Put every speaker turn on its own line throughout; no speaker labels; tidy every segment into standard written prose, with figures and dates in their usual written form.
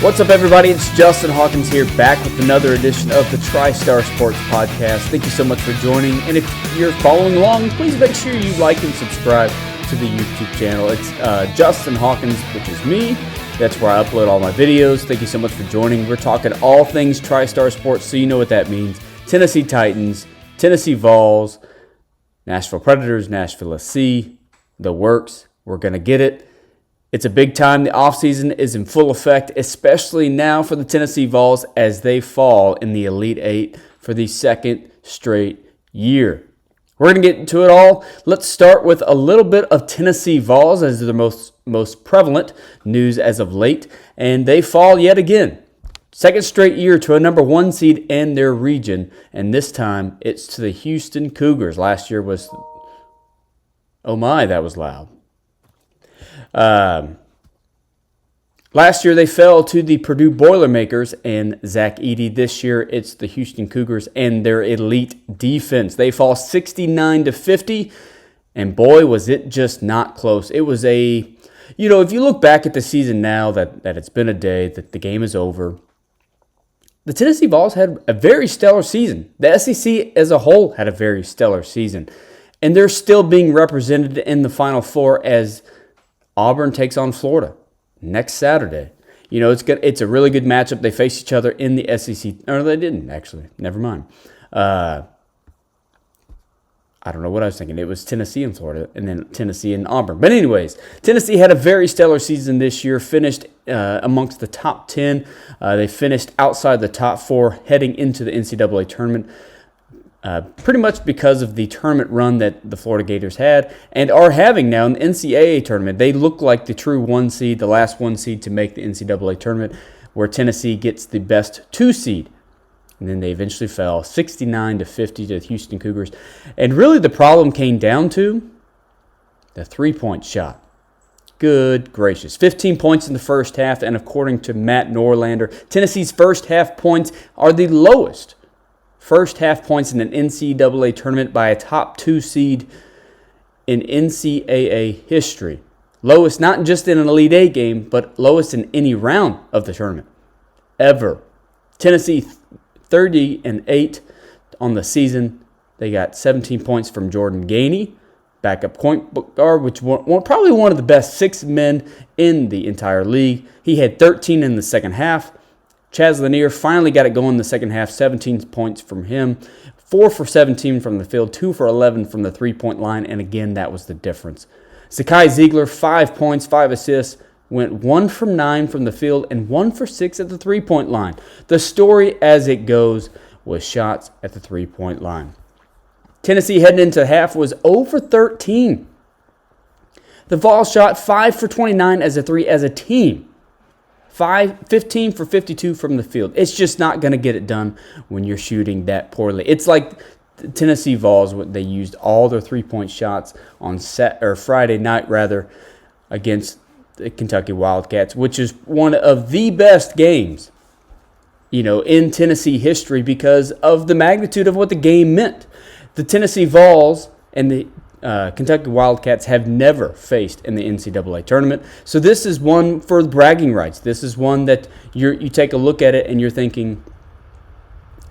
What's up, everybody? It's Justin Hawkins here, back with another edition of the TriStar Sports Podcast. Thank you so much for joining, and if you're following along, please make sure you like and subscribe to the YouTube channel. It's Justin Hawkins, which is me. That's where I upload all my videos. Thank you so much for joining. We're talking all things TriStar Sports, so you know what that means. Tennessee Titans, Tennessee Vols, Nashville Predators, Nashville SC, the works. We're going to get it. It's a big time. The offseason is in full effect, especially now for the Tennessee Vols as they fall in the Elite Eight for the second straight year. We're going to get into it all. Let's start with a little bit of Tennessee Vols as the most prevalent news as of late, and they fall yet again. Second straight year to a number one seed in their region, and this time it's to the Houston Cougars. Last year was, oh my, that was loud. Last year they fell to the Purdue Boilermakers and Zach Edey. This year it's the Houston Cougars and their elite defense. They fall 69-50, and boy, was it just not close. It was if you look back at the season now that it's been a day, that the game is over, the Tennessee Vols had a very stellar season. The SEC as a whole had a very stellar season, and they're still being represented in the Final Four as Auburn takes on Florida next Saturday. It's a really good matchup. They face each other in the SEC. Or they didn't, actually. Never mind. I don't know what I was thinking. It was Tennessee and Florida, and then Tennessee and Auburn. But anyways, Tennessee had a very stellar season this year, finished amongst the top 10. They finished outside the top 4 heading into the NCAA tournament. Pretty much because of the tournament run that the Florida Gators had and are having now in the NCAA tournament. They look like the true 1 seed, the last 1 seed to make the NCAA tournament, where Tennessee gets the best 2 seed. And then they eventually fell 69-50 to the Houston Cougars. And really the problem came down to the 3-point shot. Good gracious. 15 points in the first half, and according to Matt Norlander, Tennessee's first half points are the lowest first half points in an NCAA tournament by a top 2 seed in NCAA history. Lowest not just in an Elite Eight game, but lowest in any round of the tournament ever. Tennessee 30-8 on the season. They got 17 points from Jordan Gainey, backup point guard, which was probably one of the best 6 men in the entire league. He had 13 in the second half. Chaz Lanier finally got it going in the second half, 17 points from him, 4 for 17 from the field, 2 for 11 from the 3-point line, and again, that was the difference. Zakai Ziegler, 5 points, 5 assists, went 1 from 9 from the field and 1 for 6 at the 3-point line. The story as it goes was shots at the 3-point line. Tennessee heading into half was 0 for 13. The Vols shot 5 for 29 as a 3 as a team. 15 for 52 from the field. It's just not going to get it done when you're shooting that poorly. It's like the Tennessee Vols, they used all their 3-point shots on Friday night against the Kentucky Wildcats, which is one of the best games, in Tennessee history because of the magnitude of what the game meant. The Tennessee Vols and the Kentucky Wildcats have never faced in the NCAA tournament. So this is one for bragging rights. This is one that you take a look at it and you're thinking,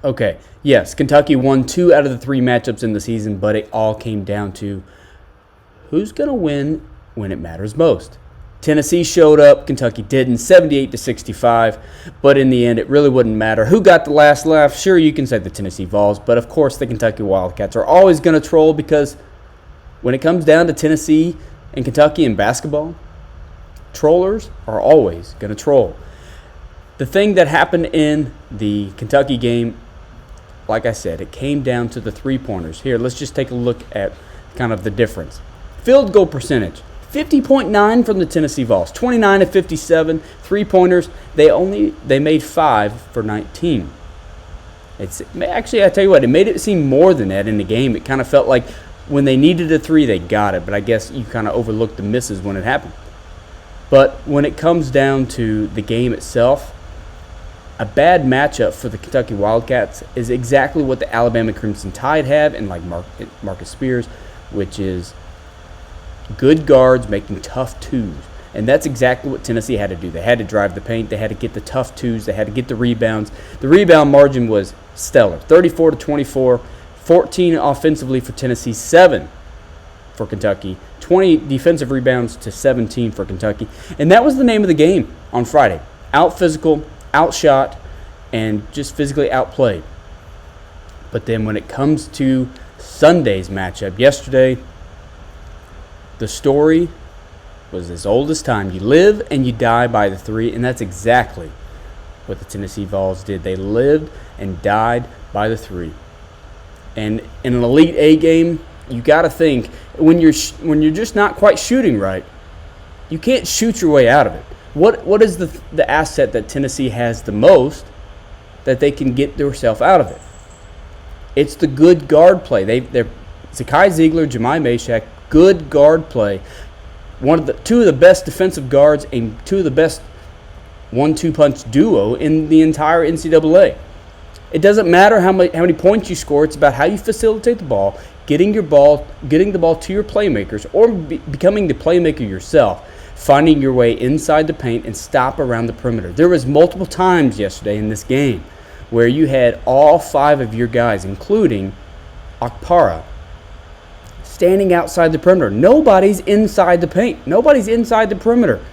okay, yes, Kentucky won 2 out of the 3 matchups in the season, but it all came down to who's going to win when it matters most. Tennessee showed up, Kentucky didn't, 78-65, but in the end, it really wouldn't matter. Who got the last laugh? Sure, you can say the Tennessee Vols, but of course the Kentucky Wildcats are always going to troll because when it comes down to Tennessee and Kentucky in basketball, trollers are always going to troll. The thing that happened in the Kentucky game, like I said, it came down to the 3-pointers. Here, let's just take a look at kind of the difference. Field goal percentage, 50.9 from the Tennessee Vols, 29-57. 3-pointers, they made 5 for 19. Actually, I tell you what, it made it seem more than that in the game. It kind of felt like when they needed a 3, they got it, but I guess you kind of overlooked the misses when it happened. But when it comes down to the game itself, a bad matchup for the Kentucky Wildcats is exactly what the Alabama Crimson Tide have, and like Marcus Spears, which is good guards making tough twos. And that's exactly what Tennessee had to do. They had to drive the paint. They had to get the tough twos. They had to get the rebounds. The rebound margin was stellar, 34-24, 14 offensively for Tennessee, 7 for Kentucky, 20 defensive rebounds to 17 for Kentucky. And that was the name of the game on Friday. Out-physical, outshot, and just physically outplayed. But then when it comes to Sunday's matchup yesterday, the story was as old as time. You live and you die by the three, and that's exactly what the Tennessee Vols did. They lived and died by the three. And in an Elite Eight game, you got to think when you're just not quite shooting right, you can't shoot your way out of it. What is the asset that Tennessee has the most that they can get themselves out of it? It's the good guard play. They're Zakai Ziegler, Jemai Mashak, good guard play. Two of the best defensive guards and two of the best 1-2 punch duo in the entire NCAA. It doesn't matter how many points you score. It's about how you facilitate the ball, getting the ball to your playmakers, or becoming the playmaker yourself, finding your way inside the paint and stop around the perimeter. There was multiple times yesterday in this game where you had all 5 of your guys, including Okpara, standing outside the perimeter. Nobody's inside the paint. Nobody's inside the perimeter.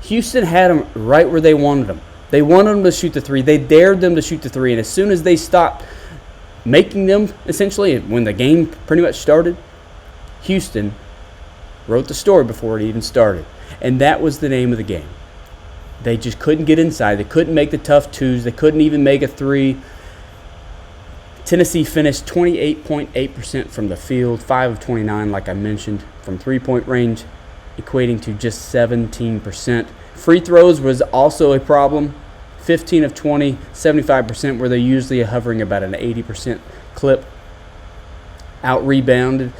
Houston had them right where they wanted them. They wanted them to shoot the three. They dared them to shoot the three. And as soon as they stopped making them, essentially, when the game pretty much started, Houston wrote the story before it even started. And that was the name of the game. They just couldn't get inside. They couldn't make the tough twos. They couldn't even make a three. Tennessee finished 28.8% from the field, 5 of 29, like I mentioned, from three-point range, equating to just 17%. Free throws was also a problem, 15 of 20, 75%, where they're usually hovering about an 80% clip. Out-rebounded.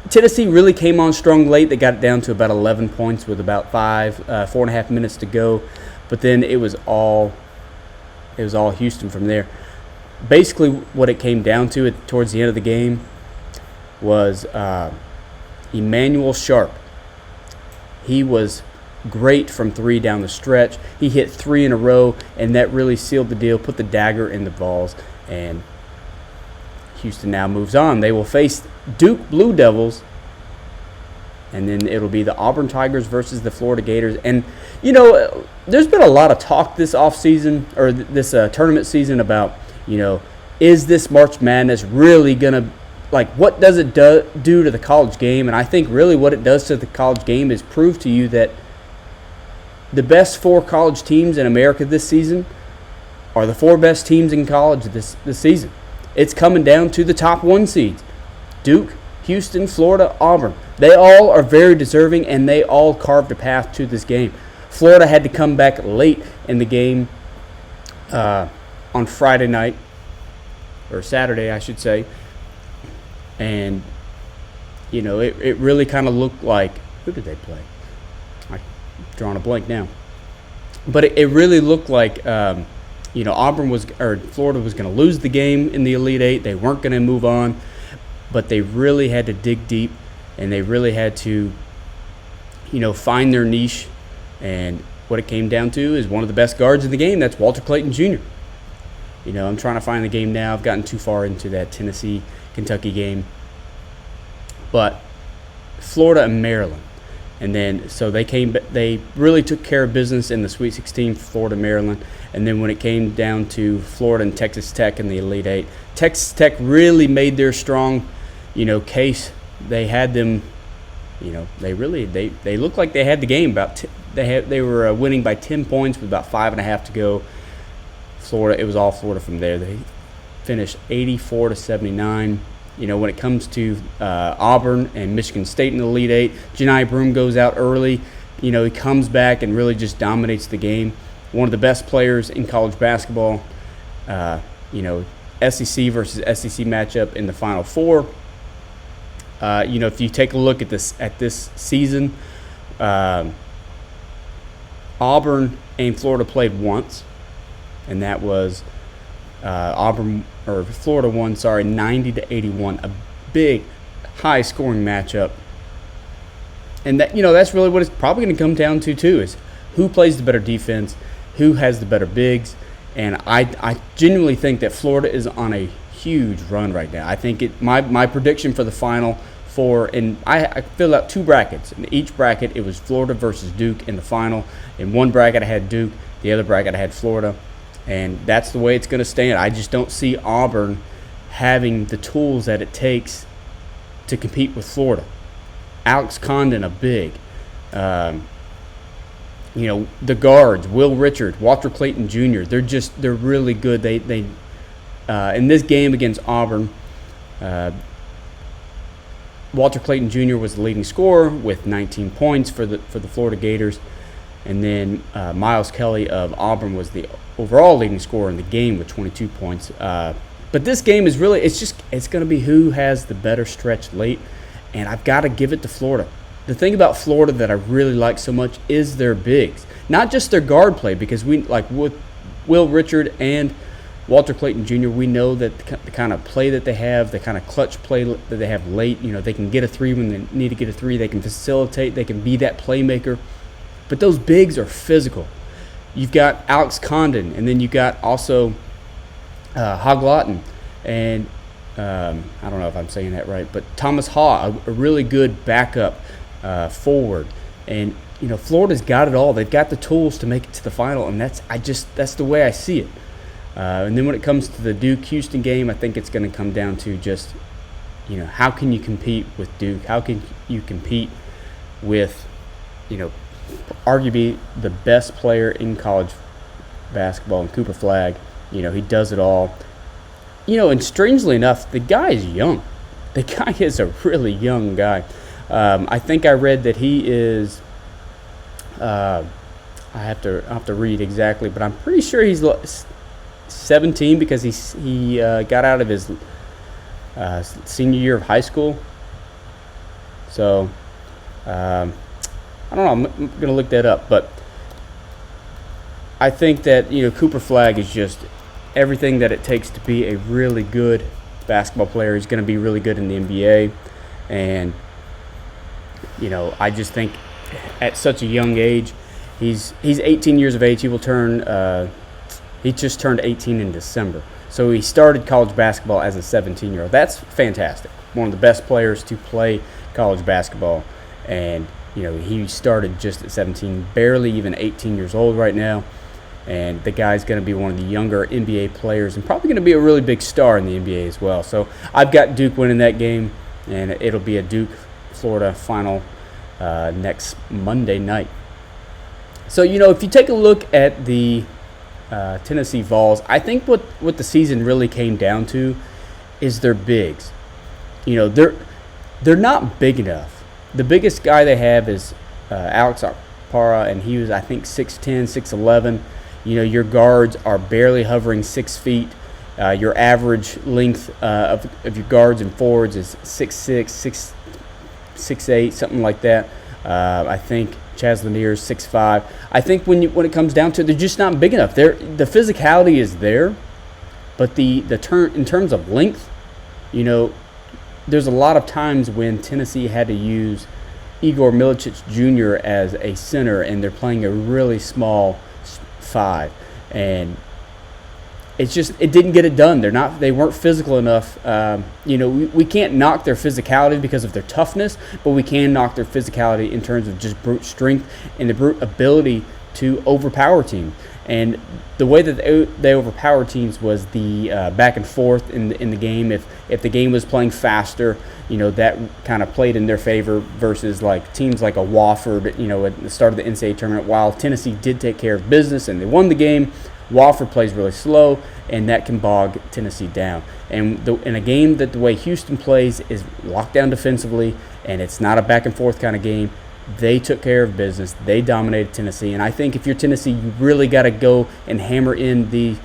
Tennessee really came on strong late. They got it down to about 11 points with about 4.5 minutes to go. But then it was all Houston from there. Basically, what it came down to towards the end of the game was Emmanuel Sharp. He was great from three down the stretch. He hit 3 in a row, and that really sealed the deal, put the dagger in the Vols, and Houston now moves on. They will face Duke Blue Devils, and then it'll be the Auburn Tigers versus the Florida Gators. And, you know, there's been a lot of talk this offseason, or this tournament season about, you know, is this March Madness really going to, like, what does it do to the college game? And I think really what it does to the college game is prove to you that the best 4 college teams in America this season are the 4 best teams in college this season. It's coming down to the top 1 seeds. Duke, Houston, Florida, Auburn. They all are very deserving, and they all carved a path to this game. Florida had to come back late in the game on Friday night, or Saturday, I should say. And, you know, it really kind of looked like, who did they play? I'm drawing a blank now. But it really looked like, you know, Florida was going to lose the game in the Elite Eight. They weren't going to move on, but they really had to dig deep, and they really had to, you know, find their niche. And what it came down to is one of the best guards in the game. That's Walter Clayton Jr. You know, I'm trying to find the game now. I've gotten too far into that Tennessee-Kentucky game. But Florida and Maryland. And then, so they really took care of business in the Sweet 16, Florida, Maryland. And then when it came down to Florida and Texas Tech in the Elite Eight, Texas Tech really made their strong, you know, case. They had them, you know, they looked like they had the game. They were winning by 10 points with about 5.5 to go. Florida, it was all Florida from there. They finished 84-79. You know, when it comes to Auburn and Michigan State in the Elite Eight, Johni Broome goes out early. You know, he comes back and really just dominates the game. One of the best players in college basketball. You know, SEC versus SEC matchup in the Final Four. You know, if you take a look at this season, Auburn and Florida played once, and that was Florida won, 90-81. A big, high-scoring matchup. And that's really what it's probably going to come down to too, is who plays the better defense, who has the better bigs. And I genuinely think that Florida is on a huge run right now. I think my prediction for the Final Four, and I filled out 2 brackets. In each bracket, it was Florida versus Duke in the final. In one bracket, I had Duke. The other bracket, I had Florida. And that's the way it's going to stand. I just don't see Auburn having the tools that it takes to compete with Florida. Alex Condon, a big. The guards, Will Richard, Walter Clayton Jr., they're really good. They in this game against Auburn, Walter Clayton Jr. was the leading scorer with 19 points for the Florida Gators. And then Miles Kelly of Auburn was the overall leading scorer in the game with 22 points. But this game is really, it's going to be who has the better stretch late. And I've got to give it to Florida. The thing about Florida that I really like so much is their bigs. Not just their guard play, because we, like with Will Richard and Walter Clayton Jr., we know that the kind of play that they have, the kind of clutch play that they have late, they can get a 3 when they need to get a 3. They can facilitate. They can be that playmaker. But those bigs are physical. You've got Alex Condon, and then you've got also Hoglotten, and I don't know if I'm saying that right, but Thomas Haw, a really good backup forward. And Florida's got it all. They've got the tools to make it to the final, and that's the way I see it. And then when it comes to the Duke-Houston game, I think it's going to come down to just, how can you compete with Duke? How can you compete with, arguably the best player in college basketball, in Cooper Flagg? He does it all. And strangely enough, the guy is young. The guy is a really young guy. I think I read that he is, I have to read exactly, but I'm pretty sure he's 17 because he got out of his senior year of high school. So, I don't know. I'm going to look that up. But I think that, Cooper Flagg is just everything that it takes to be a really good basketball player. He's going to be really good in the NBA. And, I just think at such a young age, he's 18 years of age. He will turn he just turned 18 in December. So he started college basketball as a 17-year-old. That's fantastic. One of the best players to play college basketball. And, he started just at 17, barely even 18 years old right now. And the guy's going to be one of the younger NBA players and probably going to be a really big star in the NBA as well. So I've got Duke winning that game, and it'll be a Duke-Florida final next Monday night. So, if you take a look at the Tennessee Vols, I think what the season really came down to is their bigs. They're not big enough. The biggest guy they have is Alex Parra, and he was, I think, 6'10", 6'11". Your guards are barely hovering 6 feet. Your average length of your guards and forwards is 6'6", 6'8", something like that. I think Chaz Lanier's 6'5". I think when it comes down to it, they're just not big enough. The physicality is there, but in terms of length, there's a lot of times when Tennessee had to use Igor Milicic Jr. as a center, and they're playing a really small 5, and it didn't get it done. They weren't physical enough. We can't knock their physicality because of their toughness, but we can knock their physicality in terms of just brute strength and the brute ability to overpower teams. And the way that they overpower teams was the back and forth in the game. If the game was playing faster, that kind of played in their favor versus like teams like a Wofford, at the start of the NCAA tournament. While Tennessee did take care of business and they won the game, Wofford plays really slow, and that can bog Tennessee down. And in a game that the way Houston plays is locked down defensively, and it's not a back and forth kind of game, they took care of business. They dominated Tennessee. And I think if you're Tennessee, you really got to go and hammer in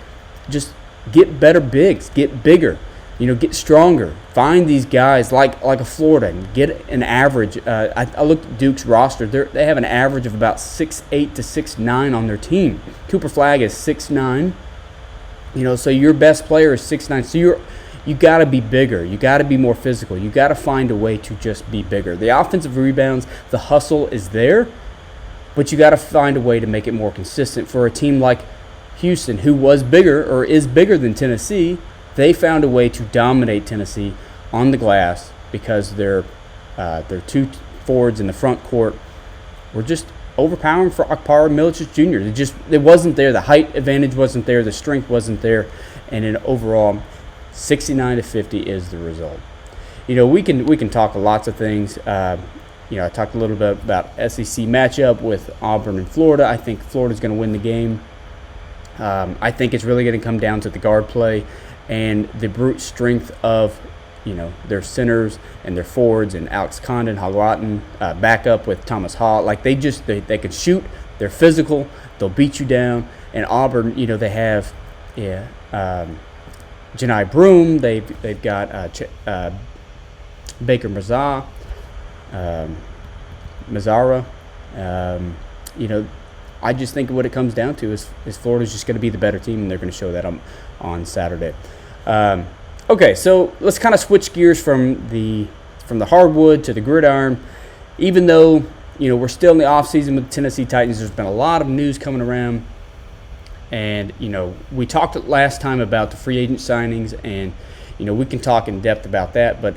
just get better bigs, get bigger, get stronger. Find these guys like a Florida and get an average. I looked at Duke's roster. They have an average of about 6'8" to 6'9" on their team. Cooper Flagg is 6'9". So your best player is 6'9". So you got to be bigger. You got to be more physical. You got to find a way to just be bigger. The offensive rebounds, the hustle is there, but you got to find a way to make it more consistent. For a team like Houston, who was bigger or is bigger than Tennessee, they found a way to dominate Tennessee on the glass because their two forwards in the front court were just overpowering for Okpara Milicic Jr. It wasn't there. The height advantage wasn't there. The strength wasn't there. And in overall, 69-50 is the result. We can talk lots of things. I talked a little bit about SEC matchup with Auburn and Florida. I think Florida's going to win the game. I think it's really going to come down to the guard play and the brute strength of their centers and their forwards and Alex Condon, Haglatten, back up with Thomas Hall. Like they can shoot. They're physical. They'll beat you down. And Auburn, they have Janai Broom. They've got Baker Mazzara. I just think what it comes down to is Florida's just going to be the better team, and they're going to show that on Saturday. Okay, so let's kind of switch gears from the hardwood to the gridiron. Even though we're still in the offseason with the Tennessee Titans, there's been a lot of news coming around, and we talked last time about the free agent signings, and we can talk in depth about that, but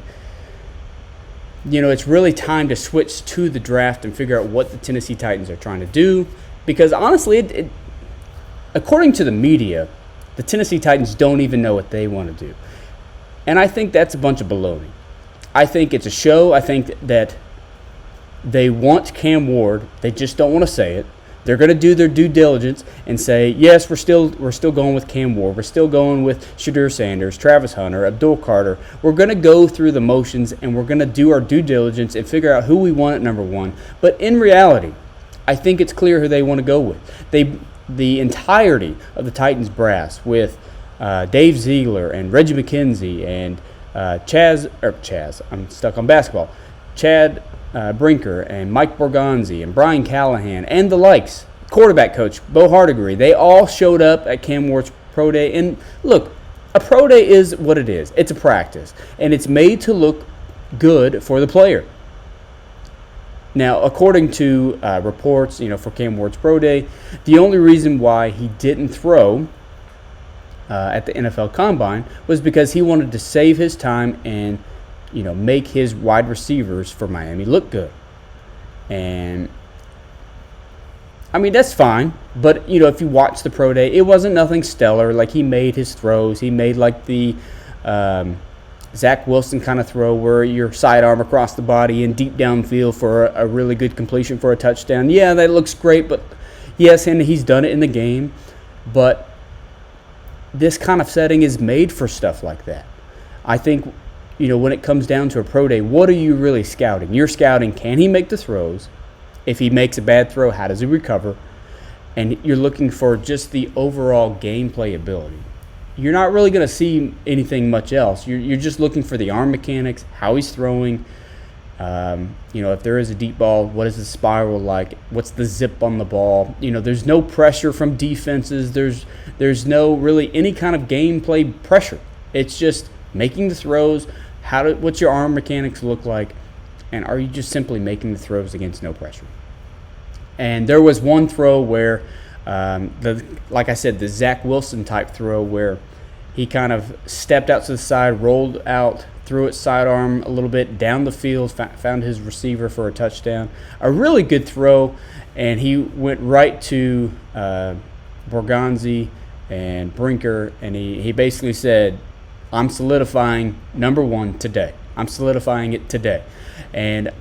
it's really time to switch to the draft and figure out what the Tennessee Titans are trying to do, because honestly, according to the media, the Tennessee Titans don't even know what they want to do. And I think that's a bunch of baloney. I think it's a show. I think that they want Cam Ward. They just don't want to say it. They're going to do their due diligence and say, yes, we're still going with Cam Ward. We're still going with Shadur Sanders, Travis Hunter, Abdul Carter. We're going to go through the motions, and we're going to do our due diligence and figure out who we want at number one. But in reality, I think it's clear who they want to go with. The entirety of the Titans brass with Dave Ziegler and Reggie McKenzie and Chaz, I'm stuck on basketball, Chad Brinker and Mike Borgonzi and Brian Callahan and the likes, quarterback coach Bo Hardigree, they all showed up at Cam Ward's pro day. And look, a pro day is what it is. It's a practice, and it's made to look good for the player. Now, according to reports, for Cam Ward's pro day, the only reason why he didn't throw at the NFL Combine was because he wanted to save his time and, make his wide receivers for Miami look good. And, that's fine. But, if you watch the pro day, it wasn't nothing stellar. Like, he made his throws. He made, like, the Zach Wilson kind of throw where your sidearm across the body and deep downfield for a really good completion for a touchdown. Yeah, that looks great. But, yes, and he's done it in the game. But this kind of setting is made for stuff like that. I think, when it comes down to a pro day, what are you really scouting? You're scouting, can he make the throws? If he makes a bad throw, how does he recover? And you're looking for just the overall gameplay ability. You're not really going to see anything much else. You're just looking for the arm mechanics, how he's throwing. If there is a deep ball, what is the spiral like? What's the zip on the ball? There's no pressure from defenses. There's no really any kind of gameplay pressure. It's just making the throws. What's your arm mechanics look like? And are you just simply making the throws against no pressure? And there was one throw where, like I said, the Zach Wilson type throw where he kind of stepped out to the side, rolled out, threw it sidearm a little bit down the field, found his receiver for a touchdown. A really good throw, and he went right to Borgonzi and Brinker, and he basically said, I'm solidifying number one today. I'm solidifying it today. And,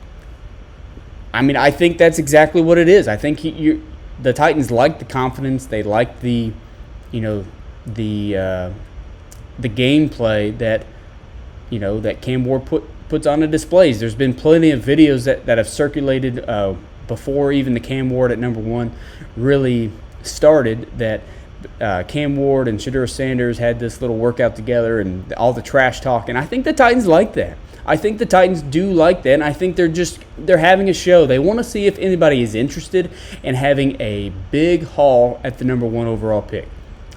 I think that's exactly what it is. I think the Titans like the confidence. They like the gameplay that Cam Ward puts on the displays. There's been plenty of videos that have circulated before even the Cam Ward at number one really started that Cam Ward and Shadur Sanders had this little workout together and all the trash talk. And I think the Titans like that. I think the Titans do like that, and I think they're having a show. They want to see if anybody is interested in having a big haul at the number one overall pick.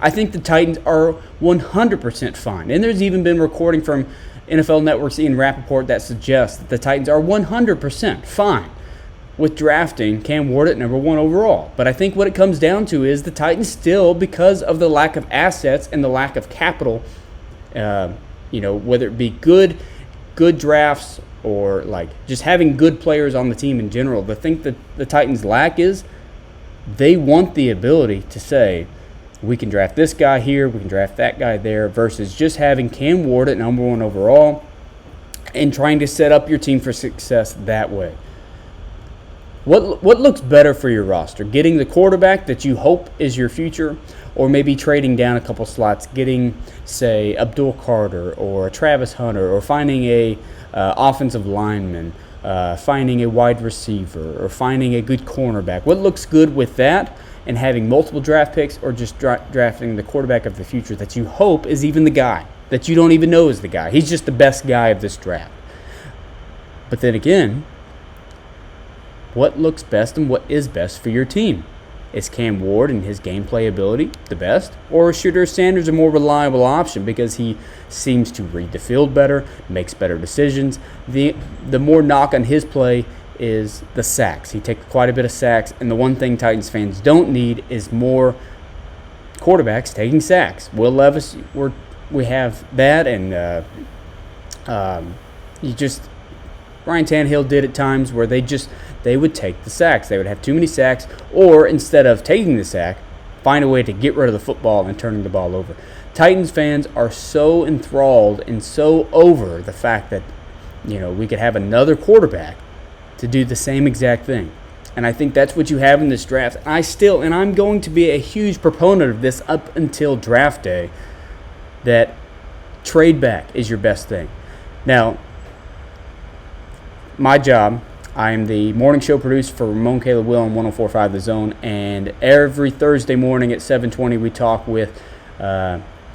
I think the Titans are 100% fine. And there's even been recording from NFL Network's Ian Rappaport that suggests that the Titans are 100% fine with drafting Cam Ward at number 1 overall. But I think what it comes down to is the Titans still, because of the lack of assets and the lack of capital, whether it be good drafts or like just having good players on the team in general, the thing that the Titans lack is they want the ability to say, we can draft this guy here, we can draft that guy there, versus just having Cam Ward at number 1 overall and trying to set up your team for success that way. What looks better for your roster? Getting the quarterback that you hope is your future, or maybe trading down a couple slots, getting, say, Abdul Carter or Travis Hunter, or finding a offensive lineman, finding a wide receiver, or finding a good cornerback? What looks good with that? And having multiple draft picks, or just drafting the quarterback of the future that you hope is even the guy, that you don't even know is the guy. He's just the best guy of this draft. But then again, what looks best and what is best for your team? Is Cam Ward and his gameplay ability the best? Or is Shedeur Sanders a more reliable option because he seems to read the field better, makes better decisions? The more knock on his play is the sacks. He takes quite a bit of sacks, and the one thing Titans fans don't need is more quarterbacks taking sacks. Will Levis, we have that, and Ryan Tannehill did at times where they would take the sacks. They would have too many sacks, or instead of taking the sack, find a way to get rid of the football and turning the ball over. Titans fans are so enthralled and so over the fact that we could have another quarterback to do the same exact thing. And I think that's what you have in this draft. And I'm going to be a huge proponent of this up until draft day, that trade back is your best thing. Now, my job, I am the morning show producer for Ramon Caleb Will on 104.5 The Zone, and every Thursday morning at 7:20 we talk with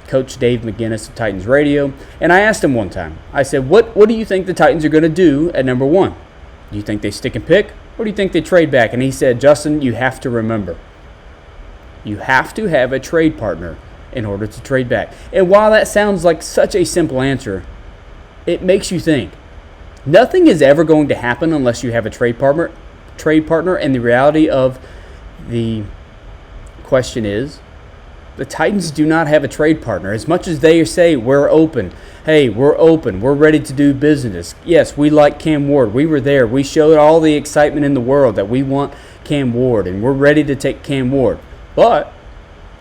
Coach Dave McGinnis of Titans Radio. And I asked him one time, I said, what do you think the Titans are going to do at number 1? Do you think they stick and pick, or do you think they trade back? And he said, Justin, you have to remember, you have to have a trade partner in order to trade back. And while that sounds like such a simple answer, it makes you think. Nothing is ever going to happen unless you have a trade partner. And the reality of the question is, the Titans do not have a trade partner. As much as they say, we're open. Hey, we're open. We're ready to do business. Yes, we like Cam Ward. We were there. We showed all the excitement in the world that we want Cam Ward, and we're ready to take Cam Ward. But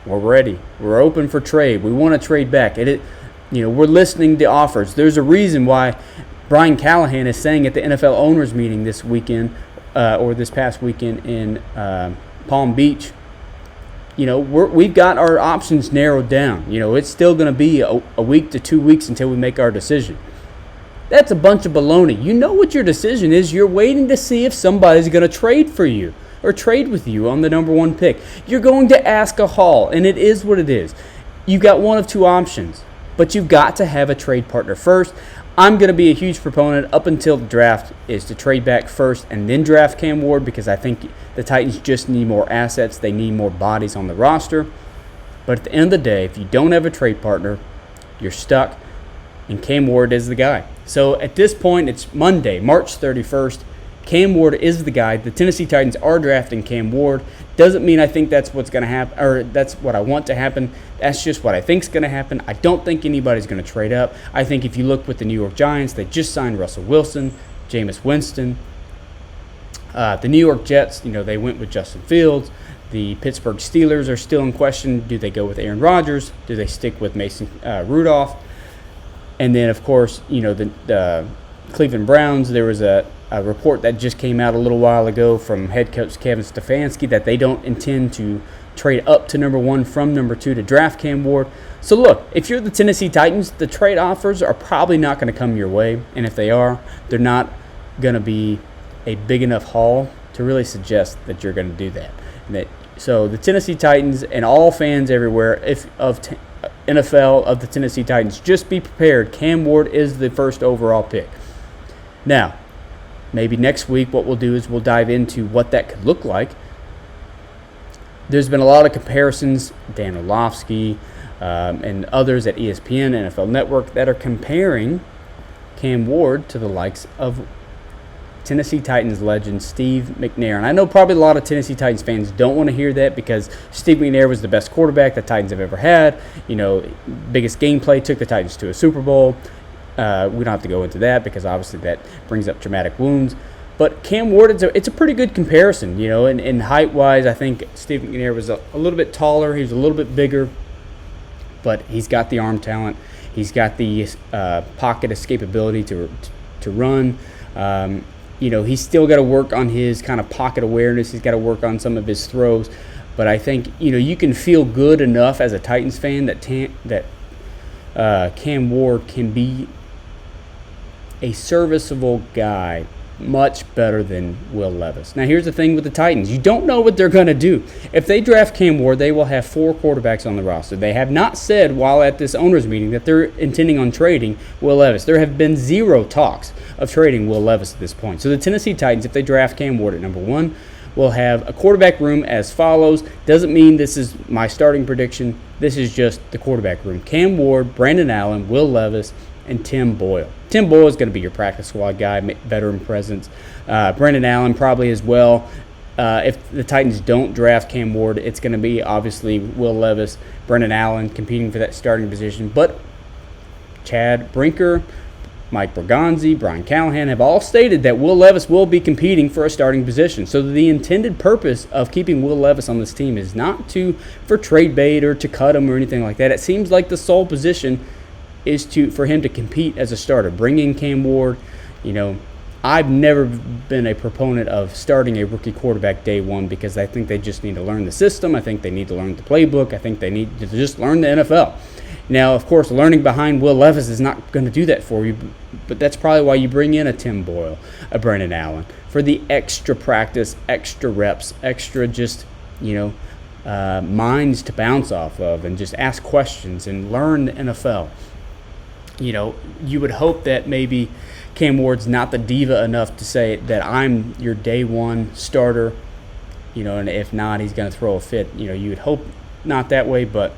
we're ready. We're open for trade. We want to trade back. We're listening to offers. There's a reason why Brian Callahan is saying at the NFL owners meeting this weekend, or this past weekend in Palm Beach, we've got our options narrowed down. It's still going to be a week to 2 weeks until we make our decision. That's a bunch of baloney. You know what your decision is. You're waiting to see if somebody's going to trade for you or trade with you on the number 1 pick. You're going to ask a haul, and it is what it is. You've got one of 2 options, but you've got to have a trade partner first. I'm going to be a huge proponent up until the draft is to trade back first and then draft Cam Ward, because I think the Titans just need more assets. They need more bodies on the roster. But at the end of the day, if you don't have a trade partner, you're stuck, and Cam Ward is the guy. So at this point, it's Monday, March 31st. Cam Ward is the guy. The Tennessee Titans are drafting Cam Ward. Doesn't mean I think that's what's going to happen, or that's what I want to happen. That's just what I think is going to happen. I don't think anybody's going to trade up. I think if you look with the New York Giants, they just signed Russell Wilson, Jameis Winston. The New York Jets, they went with Justin Fields. The Pittsburgh Steelers are still in question. Do they go with Aaron Rodgers? Do they stick with Mason Rudolph? And then, of course, the Cleveland Browns, there was a report that just came out a little while ago from head coach Kevin Stefanski that they don't intend to trade up to number 1 from number 2 to draft Cam Ward. So look, if you're the Tennessee Titans, the trade offers are probably not going to come your way. And if they are, they're not going to be a big enough haul to really suggest that you're going to do that. So the Tennessee Titans and all fans everywhere of NFL of the Tennessee Titans, just be prepared. Cam Ward is the first overall pick. Now, maybe next week what we'll do is we'll dive into what that could look like. there's been a lot of comparisons, Dan Orlovsky and others at ESPN, NFL Network, that are comparing Cam Ward to the likes of Tennessee Titans legend Steve McNair. And I know probably a lot of Tennessee Titans fans don't want to hear that because Steve McNair was the best quarterback the Titans have ever had. Biggest gameplay, took the Titans to a Super Bowl. We don't have to go into that because obviously that brings up traumatic wounds. But Cam Ward, it's a pretty good comparison, and height-wise, I think Steve McNair was a little bit taller. He was a little bit bigger, but he's got the arm talent. He's got the pocket escapability to run. He's still got to work on his kind of pocket awareness. He's got to work on some of his throws. But I think, you can feel good enough as a Titans fan that Cam Ward can be a serviceable guy, much better than Will Levis. Now, here's the thing with the Titans. You don't know what they're going to do. If they draft Cam Ward, they will have 4 quarterbacks on the roster. They have not said while at this owners meeting that they're intending on trading Will Levis. There have been 0 talks of trading Will Levis at this point. So the Tennessee Titans, if they draft Cam Ward at number 1, will have a quarterback room as follows. Doesn't mean this is my starting prediction. This is just the quarterback room. Cam Ward, Brandon Allen, Will Levis, and Tim Boyle. Tim Boyle is going to be your practice squad guy, veteran presence. Brandon Allen probably as well. If the Titans don't draft Cam Ward, it's going to be obviously Will Levis, Brandon Allen competing for that starting position. But Chad Brinker, Mike Bergonzi, Brian Callahan have all stated that Will Levis will be competing for a starting position. So the intended purpose of keeping Will Levis on this team is not for trade bait or to cut him or anything like that. It seems like the sole position is for him to compete as a starter. Bring in Cam Ward. I've never been a proponent of starting a rookie quarterback day one because I think they just need to learn the system. I think they need to learn the playbook. I think they need to just learn the NFL. Now, of course, learning behind Will Levis is not going to do that for you, but that's probably why you bring in a Tim Boyle, a Brandon Allen, for the extra practice, extra reps, extra just, minds to bounce off of and just ask questions and learn the NFL. You would hope that maybe Cam Ward's not the diva enough to say that I'm your day one starter, and if not, he's going to throw a fit. You would hope not that way, but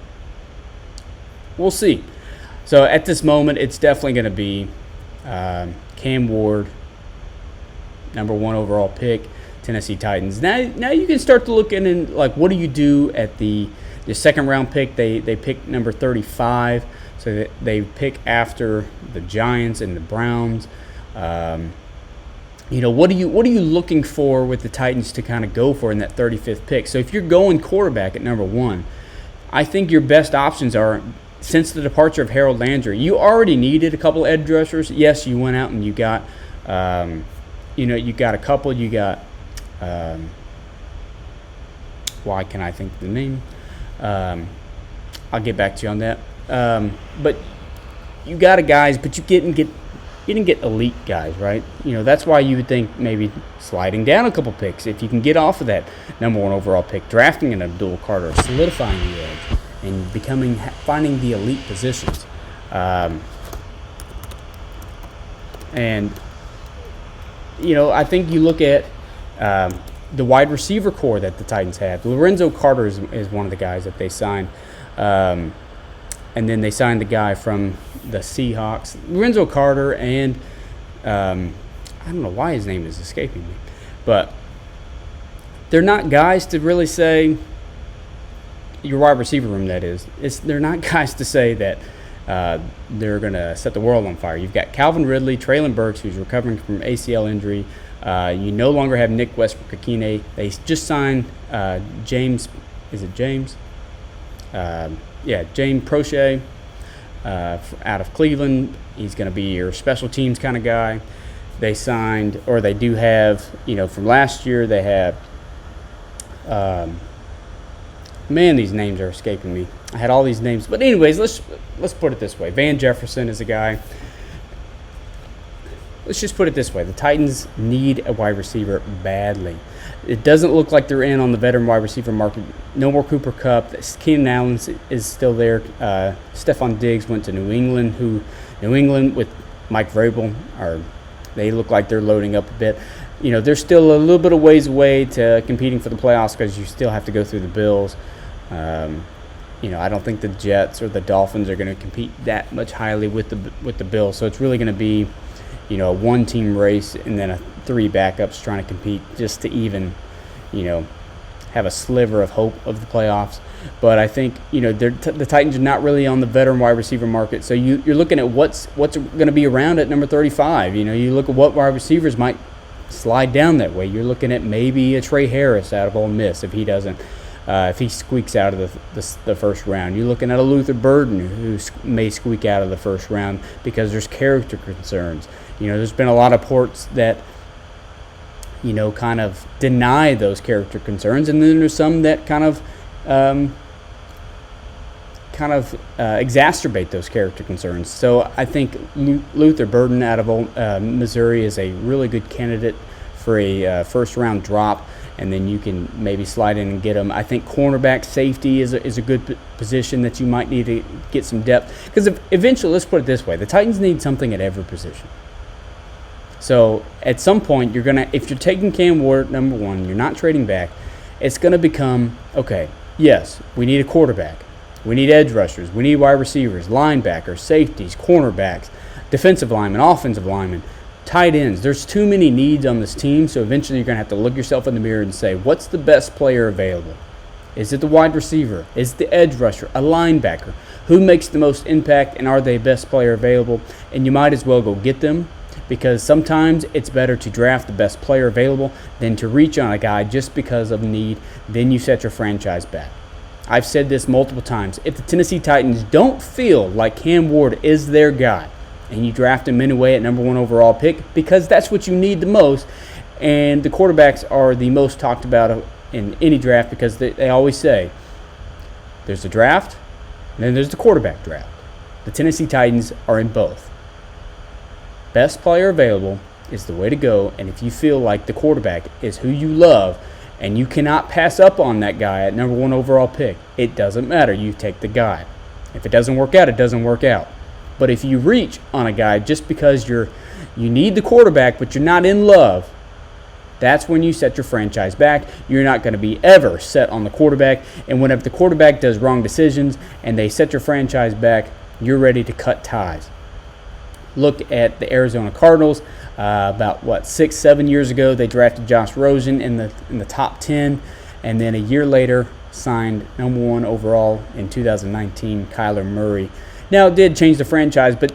we'll see. So at this moment, it's definitely going to be Cam Ward, number 1 overall pick, Tennessee Titans. Now you can start to look in like, what do you do at the second round pick? They pick number 35. So they pick after the Giants and the Browns. What are you looking for with the Titans to kind of go for in that 35th pick? So if you're going quarterback at number 1, I think your best options are, since the departure of Harold Landry, you already needed a couple edge rushers. Yes, you went out and you got, you got a couple. You got, why can't I think of the name? I'll get back to you on that. But you got guys, but you didn't get elite guys, right? That's why you would think maybe sliding down a couple picks if you can get off of that number 1 overall pick, drafting an Abdul Carter, solidifying the edge, and finding the elite positions. I think you look at the wide receiver core that the Titans have. Lorenzo Carter is one of the guys that they signed. And then they signed the guy from the Seahawks, Lorenzo Carter, and I don't know why his name is escaping me. But they're not guys to really say, your wide receiver room, that is. They're not guys to say that they're going to set the world on fire. You've got Calvin Ridley, Traylon Burks, who's recovering from ACL injury. You no longer have Nick Westbrook-Akine. They just signed James. Is it James? James Prochet out of Cleveland. He's going to be your special teams kind of guy. They signed, or they do have, from last year, they have, these names are escaping me. I had all these names. But anyways, let's put it this way. Van Jefferson is a guy. Let's just put it this way. The Titans need a wide receiver badly. It doesn't look like they're in on the veteran wide receiver market. No more Cooper Kupp. Keenan Allen is still there. Stephon Diggs went to New England, with Mike Vrabel, they look like they're loading up a bit. There's still a little bit of ways away to competing for the playoffs because you still have to go through the Bills. I don't think the Jets or the Dolphins are going to compete that much highly with the Bills. So it's really going to be, a one-team race and then 3 backups trying to compete just to even, have a sliver of hope of the playoffs. But I think, the Titans are not really on the veteran wide receiver market. So you're looking at what's going to be around at number 35. You look at what wide receivers might slide down that way. You're looking at maybe a Trey Harris out of Ole Miss if he doesn't. If he squeaks out of the first round. You're looking at a Luther Burden who may squeak out of the first round because there's character concerns. There's been a lot of reports that, kind of deny those character concerns, and then there's some that kind of exacerbate those character concerns. So I think Luther Burden out of Missouri is a really good candidate for a first-round drop. And then you can maybe slide in and get them. I think cornerback safety is a good position that you might need to get some depth. Because eventually, let's put it this way, the Titans need something at every position. So at some point, if you're taking Cam Ward at number 1, you're not trading back, it's going to become, okay, yes, we need a quarterback. We need edge rushers. We need wide receivers, linebackers, safeties, cornerbacks, defensive linemen, offensive linemen. Tight ends. There's too many needs on this team, so eventually you're going to have to look yourself in the mirror and say, what's the best player available? Is it the wide receiver? Is it the edge rusher? A linebacker? Who makes the most impact, and are they best player available? And you might as well go get them, because sometimes it's better to draft the best player available than to reach on a guy just because of need. Then you set your franchise back. I've said this multiple times. If the Tennessee Titans don't feel like Cam Ward is their guy, and you draft him anyway at number 1 overall pick because that's what you need the most. And the quarterbacks are the most talked about in any draft because they always say there's the draft and then there's the quarterback draft. The Tennessee Titans are in both. Best player available is the way to go, and if you feel like the quarterback is who you love and you cannot pass up on that guy at number 1 overall pick, it doesn't matter. You take the guy. If it doesn't work out, it doesn't work out. But if you reach on a guy just because you need the quarterback but you're not in love, that's when you set your franchise back. You're not going to be ever set on the quarterback. And whenever the quarterback does wrong decisions and they set your franchise back, you're ready to cut ties. Look at the Arizona Cardinals. About 6-7 years ago, they drafted Josh Rosen in the top 10, and then a year later signed number 1 overall in 2019, Kyler Murray. Now, it did change the franchise, but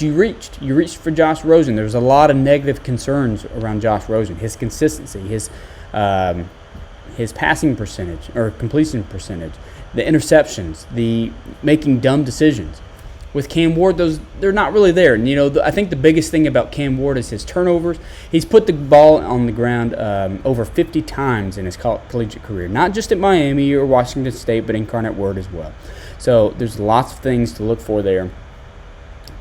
you reached for Josh Rosen. There was a lot of negative concerns around Josh Rosen, his consistency, his passing percentage or completion percentage, the interceptions, the making dumb decisions. With Cam Ward, they're not really there. And, I think the biggest thing about Cam Ward is his turnovers. He's put the ball on the ground over 50 times in his collegiate career, not just at Miami or Washington State, but Incarnate Word as well. So there's lots of things to look for there.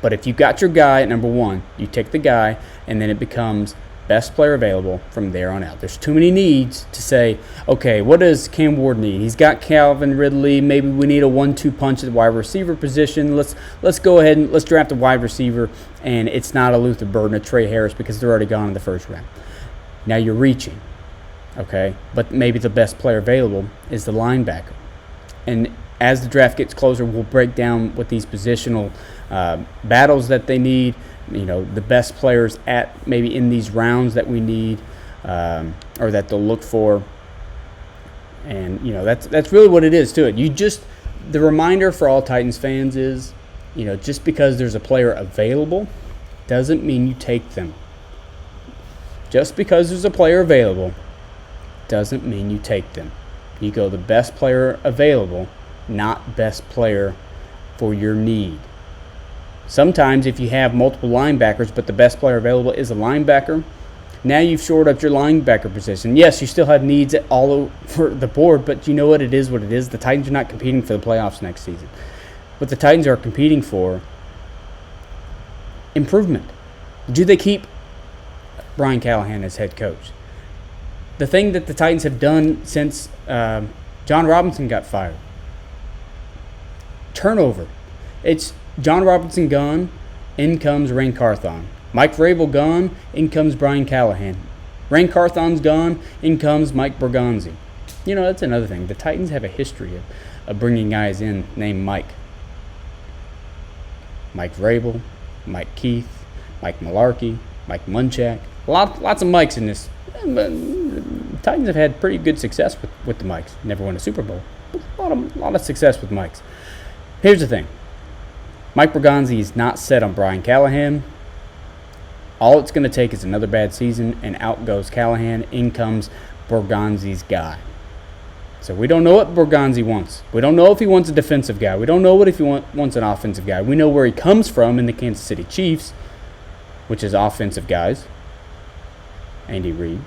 But if you got your guy at number 1, you take the guy, and then it becomes best player available from there on out. There's too many needs to say, okay, what does Cam Ward need? He's got Calvin Ridley. Maybe we need a 1-2 punch at the wide receiver position. Let's go ahead and let's draft a wide receiver, and it's not a Luther Burden, a Trey Harris, because they're already gone in the first round. Now you're reaching, okay? But maybe the best player available is the linebacker. And as the draft gets closer, we'll break down what these positional battles that they need, the best players at maybe in these rounds that we need or that they'll look for. And, that's really what it is to it. The reminder for all Titans fans is, just because there's a player available doesn't mean you take them. Just because there's a player available doesn't mean you take them. You go the best player available, not best player for your need. Sometimes if you have multiple linebackers, but the best player available is a linebacker, now you've shored up your linebacker position. Yes, you still have needs all over the board, but you know what it is. The Titans are not competing for the playoffs next season. What the Titans are competing for, improvement. Do they keep Brian Callahan as head coach? The thing that the Titans have done since John Robinson got fired, turnover. It's John Robinson gone, in comes Rain Carthon. Mike Vrabel gone, in comes Brian Callahan. Rain Carthon's gone. In comes Mike Bergonzi. That's another thing. The Titans have a history of bringing guys in named Mike. Mike Vrabel, Mike Keith, Mike Malarkey, Mike Munchak. Lots of Mikes in this. But Titans have had pretty good success with the Mikes. Never won a Super Bowl. But a lot of success with Mikes. Here's the thing. Mike Bergonzi is not set on Brian Callahan. All it's going to take is another bad season, and out goes Callahan. In comes Bergonzi's guy. So we don't know what Bergonzi wants. We don't know if he wants a defensive guy. We don't know what if he wants an offensive guy. We know where he comes from in the Kansas City Chiefs, which is offensive guys. Andy Reid,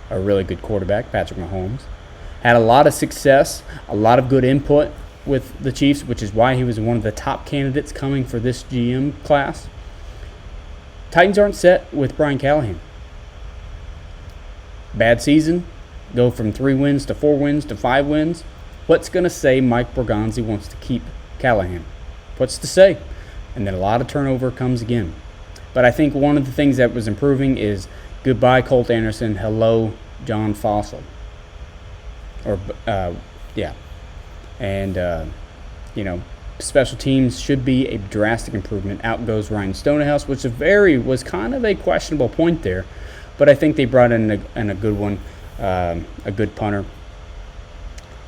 a really good quarterback, Patrick Mahomes. Had a lot of success, a lot of good input with the Chiefs, which is why he was one of the top candidates coming for this GM class. Titans aren't set with Brian Callahan. Bad season. Go from 3 wins to 4 wins to 5 wins. What's going to say Mike Bergonzi wants to keep Callahan? What's to say? And then a lot of turnover comes again. But I think one of the things that was improving is goodbye Colt Anderson, hello John Fossil. And, special teams should be a drastic improvement. Out goes Ryan Stonehouse, which was kind of a questionable point there. But I think they brought in a good one. A good punter.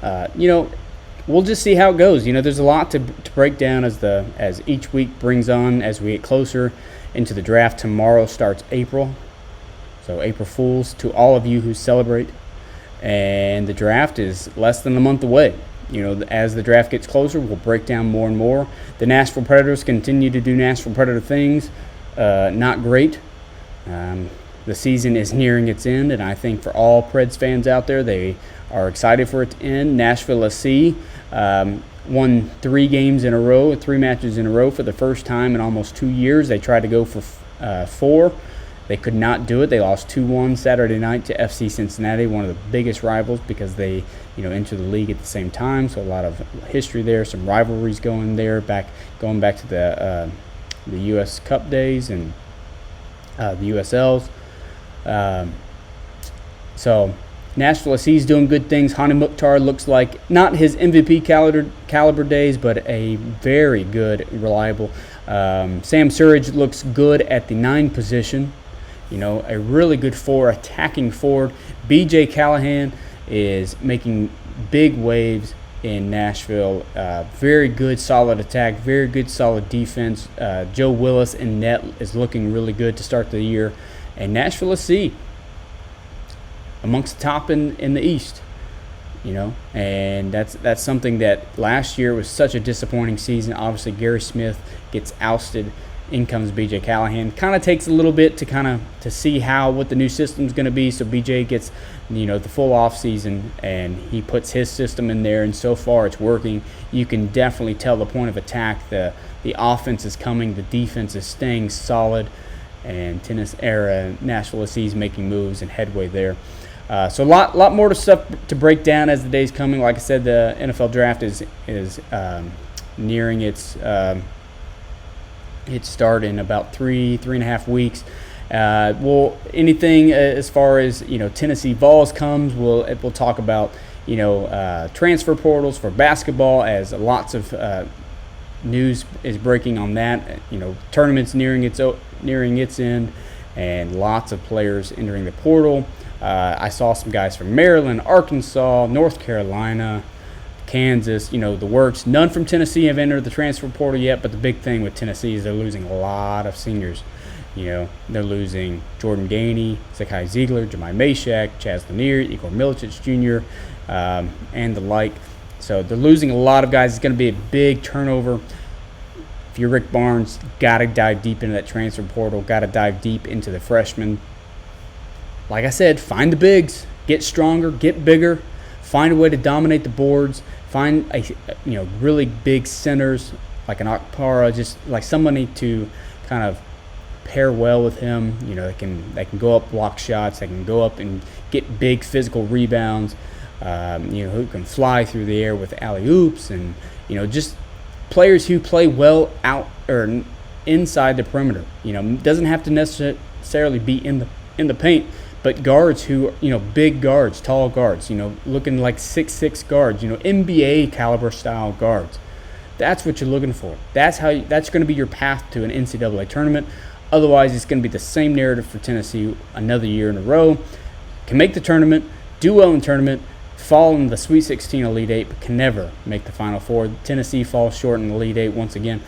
We'll just see how it goes. There's a lot to break down as each week brings on as we get closer into the draft. Tomorrow starts April. So April Fools to all of you who celebrate. And the draft is less than a month away. As the draft gets closer, we'll break down more and more. The Nashville Predators continue to do Nashville Predator things. Not great. The season is nearing its end, and I think for all Preds fans out there, they are excited for it to end. Nashville SC won 3 games in a row, 3 matches in a row for the first time in almost 2 years. They tried to go for 4. They could not do it. They lost 2-1 Saturday night to FC Cincinnati, one of the biggest rivals because they entered the league at the same time. So a lot of history there, some rivalries going back to the U.S. Cup days and the USLs. So Nashville SC is doing good things. Hani Mukhtar looks like not his MVP caliber days, but a very good, reliable. Sam Surridge looks good at the 9 position. A really good attacking forward. B.J. Callahan is making big waves in Nashville. Very good, solid attack. Very good, solid defense. Joe Willis in net is looking really good to start the year. And Nashville SC, amongst the top in the East, and that's something that last year was such a disappointing season. Obviously, Gary Smith gets ousted. In comes B.J. Callahan. Kind of takes a little bit to see what the new system's going to be. So B.J. gets the full off season and he puts his system in there, and so far it's working. You can definitely tell the point of attack. The offense is coming. The defense is staying solid. And Nashville SC is making moves and headway there. So a lot more stuff to break down as the day's coming. Like I said, the NFL draft is nearing its start in about 3.5 weeks. Anything as far as Tennessee Vols comes, we'll talk about transfer portals for basketball as lots of news is breaking on that. Tournaments nearing its end, and lots of players entering the portal. I saw some guys from Maryland, Arkansas, North Carolina, Kansas, the works. None from Tennessee have entered the transfer portal yet, but the big thing with Tennessee is they're losing a lot of seniors. They're losing Jordan Gainey, Zakai Ziegler, Jemai Mashak, Chaz Lanier, Igor Milicic Jr., and the like. So they're losing a lot of guys. It's going to be a big turnover. If you're Rick Barnes, got to dive deep into that transfer portal, got to dive deep into the freshmen. Like I said, find the bigs, get stronger, get bigger, find a way to dominate the boards, find really big centers like an Okpara, just like somebody to kind of pair well with him. They can go up, block shots, they can go up and get big physical rebounds. Who can fly through the air with alley-oops, and just players who play well out or inside the perimeter. Doesn't have to necessarily be in the paint, but guards who, big guards, tall guards, looking like 6'6" guards, NBA caliber style guards. That's what you're looking for. That's going to be your path to an NCAA tournament. Otherwise, it's going to be the same narrative for Tennessee another year in a row. Can make the tournament, do well in the tournament, fall in the Sweet 16 Elite 8, but can never make the Final Four. Tennessee falls short in the Elite 8 once again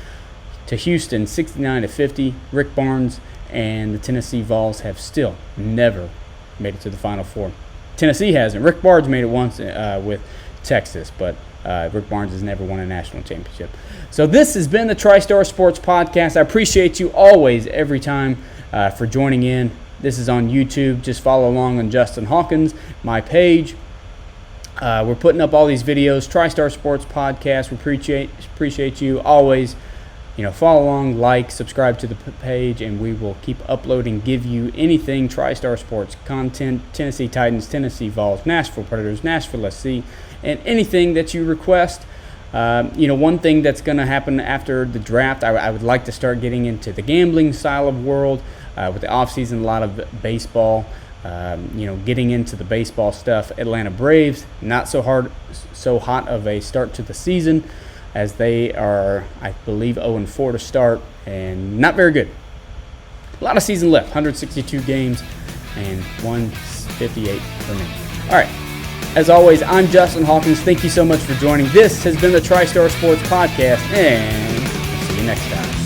to Houston, 69-50. Rick Barnes and the Tennessee Vols have still never made it to the Final Four. Tennessee hasn't. Rick Barnes made it once with Texas, but Rick Barnes has never won a national championship. So this has been the TriStar Sports Podcast. I appreciate you always, every time, for joining in. This is on YouTube. Just follow along on Justin Hawkins, my page. We're putting up all these videos. TriStar Sports Podcast. We appreciate you always. Follow along, like, subscribe to the page, and we will keep uploading, give you anything TriStar Sports content, Tennessee Titans, Tennessee Vols, Nashville Predators, Nashville SC, and anything that you request. One thing that's going to happen after the draft, I would like to start getting into the gambling style of world. With the offseason, a lot of baseball, getting into the baseball stuff. Atlanta Braves, not so hot of a start to the season, as they are, I believe, 0-4 to start, and not very good. A lot of season left, 162 games, and 158 remaining. All right, as always, I'm Justin Hawkins. Thank you so much for joining. This has been the TriStar Sports Podcast, and see you next time.